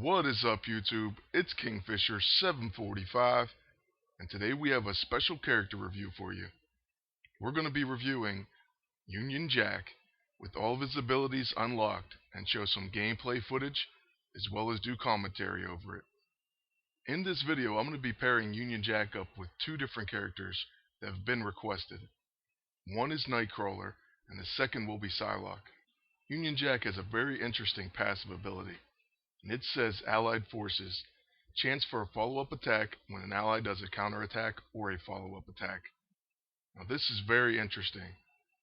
What is up, YouTube? It's Kingfisher745, and today we have a special character review for you. We're going to be reviewing Union Jack with all of his abilities unlocked and show some gameplay footage as well as do commentary over it. In this video, I'm going to be pairing Union Jack up with two different characters that have been requested. One is Nightcrawler, and the second will be Psylocke. Union Jack has a very interesting passive ability. And it says Allied Forces, chance for a follow-up attack when an ally does a counterattack or a follow-up attack. Now this is very interesting,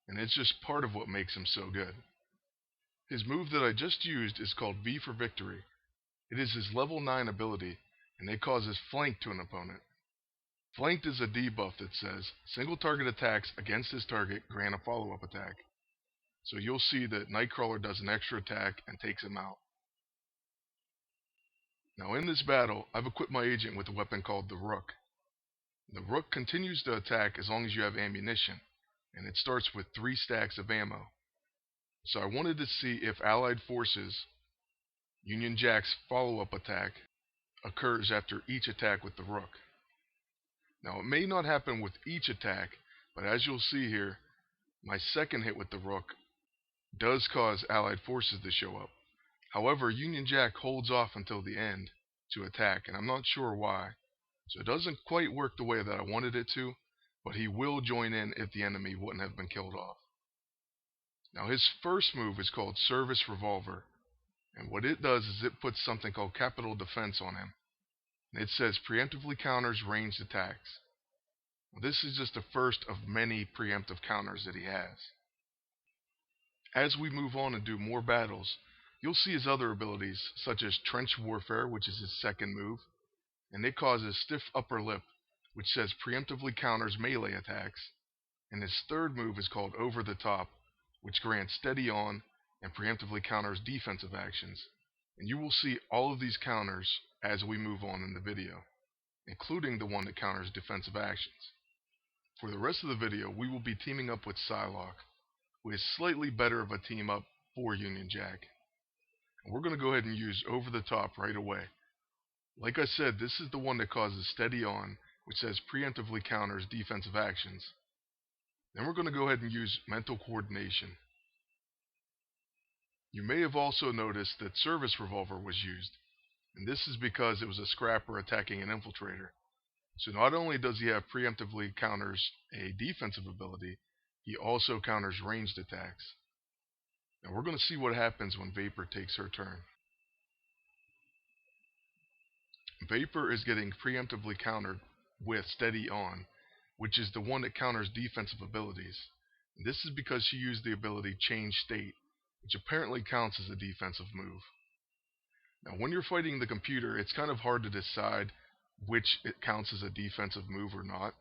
and it's just part of what makes him so good. His move that I just used is called V for Victory. It is his level 9 ability, and it causes flank to an opponent. Flanked is a debuff that says, single target attacks against his target grant a follow-up attack. So you'll see that Nightcrawler does an extra attack and takes him out. Now in this battle, I've equipped my agent with a weapon called the Rook. The Rook continues to attack as long as you have ammunition, and it starts with 3 stacks of ammo. So I wanted to see if Allied Forces, Union Jack's follow-up attack, occurs after each attack with the Rook. Now it may not happen with each attack, but as you'll see here, my second hit with the Rook does cause Allied Forces to show up. However, Union Jack holds off until the end to attack, and I'm not sure why. So it doesn't quite work the way that I wanted it to, but he will join in if the enemy wouldn't have been killed off. Now his first move is called Service Revolver, and what it does is it puts something called Capital Defense on him. And it says preemptively counters ranged attacks. Now, this is just the first of many preemptive counters that he has. As we move on and do more battles, you'll see his other abilities, such as Trench Warfare, which is his second move, and it causes Stiff Upper Lip, which says preemptively counters melee attacks, and his third move is called Over the Top, which grants Steady On and preemptively counters defensive actions. And you will see all of these counters as we move on in the video, including the one that counters defensive actions. For the rest of the video, we will be teaming up with Psylocke, who is slightly better of a team up for Union Jack. And we're going to go ahead and use Over the Top right away. Like I said, this is the one that causes Steady On, which says preemptively counters defensive actions. Then we're going to go ahead and use Mental Coordination. You may have also noticed that Service Revolver was used, and this is because it was a scrapper attacking an infiltrator. So not only does he have preemptively counters a defensive ability, he also counters ranged attacks. Now we're going to see what happens when Vapor takes her turn. Vapor is getting preemptively countered with Steady On, which is the one that counters defensive abilities. And this is because she used the ability Change State, which apparently counts as a defensive move. Now when you're fighting the computer, it's kind of hard to decide which it counts as a defensive move or not,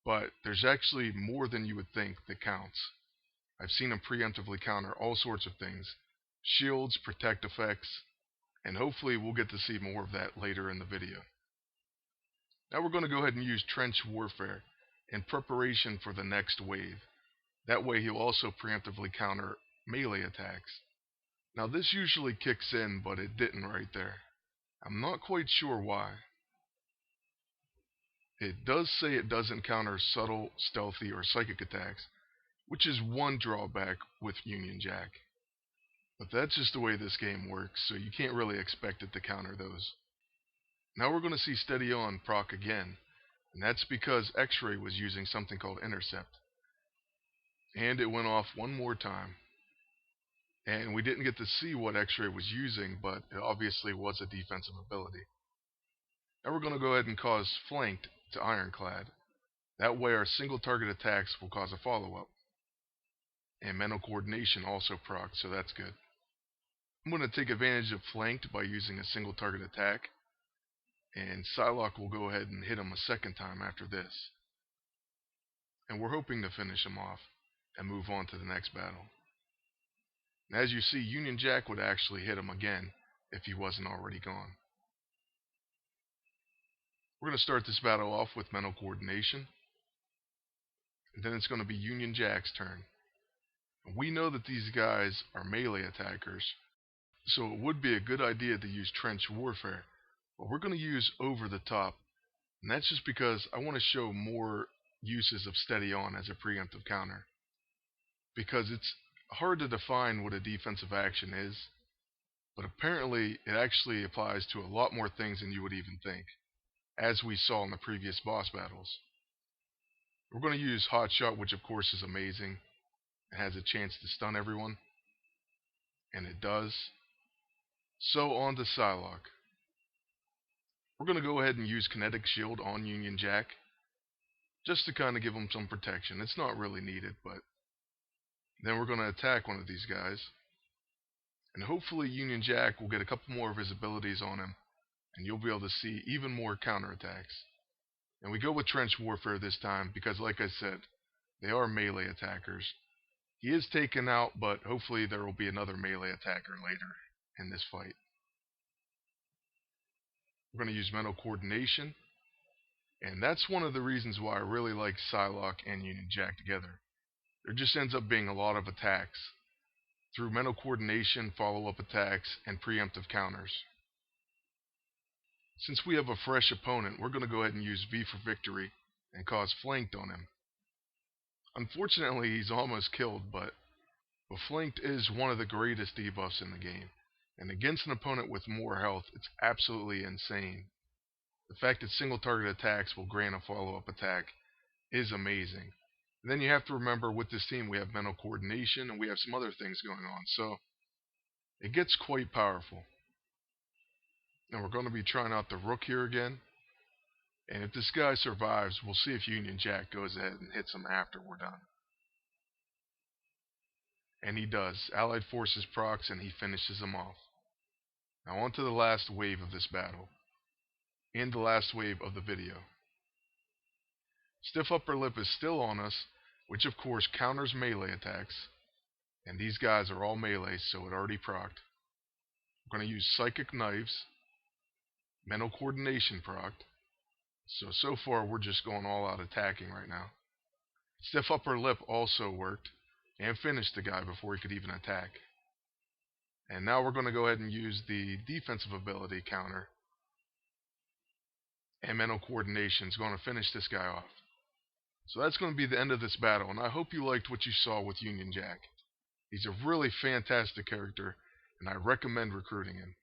but there's actually more than you would think that counts. I've seen him preemptively counter all sorts of things, shields, protect effects, and hopefully we'll get to see more of that later in the video. Now we're going to go ahead and use Trench Warfare in preparation for the next wave. That way he'll also preemptively counter melee attacks. Now this usually kicks in, but it didn't right there. I'm not quite sure why. It does say it doesn't counter subtle, stealthy, or psychic attacks, which is one drawback with Union Jack. But that's just the way this game works, so you can't really expect it to counter those. Now we're going to see Steady On proc again, and that's because X-Ray was using something called Intercept. And it went off one more time. And we didn't get to see what X-Ray was using, but it obviously was a defensive ability. Now we're going to go ahead and cause Flanked to Ironclad. That way our single target attacks will cause a follow-up. And Mental Coordination also proc, so that's good. I'm going to take advantage of Flanked by using a single target attack, and Psylocke will go ahead and hit him a second time after this. And we're hoping to finish him off and move on to the next battle. And as you see, Union Jack would actually hit him again if he wasn't already gone. We're going to start this battle off with Mental Coordination, and then it's going to be Union Jack's turn. And we know that these guys are melee attackers, So it would be a good idea to use trench warfare, but we're going to use over the top, and that's just because I want to show more uses of steady on as a preemptive counter, because it's hard to define what a defensive action is, but apparently it actually applies to a lot more things than you would even think, as we saw in the previous boss battles. We're going to use Hotshot, which of course is amazing. It has a chance to stun everyone, and it does. So on to Psylocke. We're going to go ahead and use Kinetic Shield on Union Jack, just to kind of give him some protection. It's not really needed, but then we're going to attack one of these guys, and hopefully Union Jack will get a couple more of his abilities on him, and you'll be able to see even more counterattacks. And we go with Trench Warfare this time because, like I said, they are melee attackers. He is taken out, but hopefully there will be another melee attacker later in this fight. We're going to use Mental Coordination, and that's one of the reasons why I really like Psylocke and Union Jack together. There just ends up being a lot of attacks through Mental Coordination, follow-up attacks, and preemptive counters. Since we have a fresh opponent, we're going to go ahead and use V for Victory and cause Flanked on him. Unfortunately, he's almost killed, but Flanked is one of the greatest debuffs in the game, and against an opponent with more health, it's absolutely insane. The fact that single target attacks will grant a follow-up attack is amazing. And then you have to remember, with this team we have Mental Coordination and we have some other things going on, so it gets quite powerful. And we're going to be trying out the Rook here again, and if this guy survives, we'll see if Union Jack goes ahead and hits him after we're done. And he does. Allied Forces procs, and he finishes him off. Now on to the last wave of this battle, and the last wave of the video. Stiff Upper Lip is still on us, which of course counters melee attacks, and these guys are all melee, so it already procced. We're going to use Psychic Knives, Mental Coordination procced, so far we're just going all out attacking right now. Stiff Upper Lip also worked, and finished the guy before he could even attack. And now we're going to go ahead and use the defensive ability counter, and Mental Coordination is going to finish this guy off. So that's going to be the end of this battle, and I hope you liked what you saw with Union Jack. He's a really fantastic character, and I recommend recruiting him.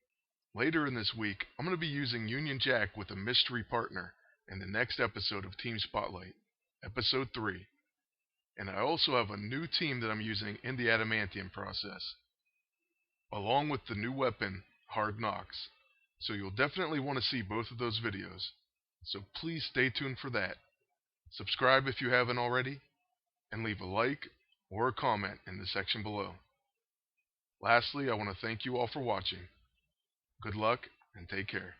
Later in this week, I'm going to be using Union Jack with a mystery partner in the next episode of Team Spotlight, Episode 3. And I also have a new team that I'm using in the Adamantium process, along with the new weapon, Hard Knocks. So you'll definitely want to see both of those videos, so please stay tuned for that. Subscribe if you haven't already, and leave a like or a comment in the section below. Lastly, I want to thank you all for watching. Good luck, and take care.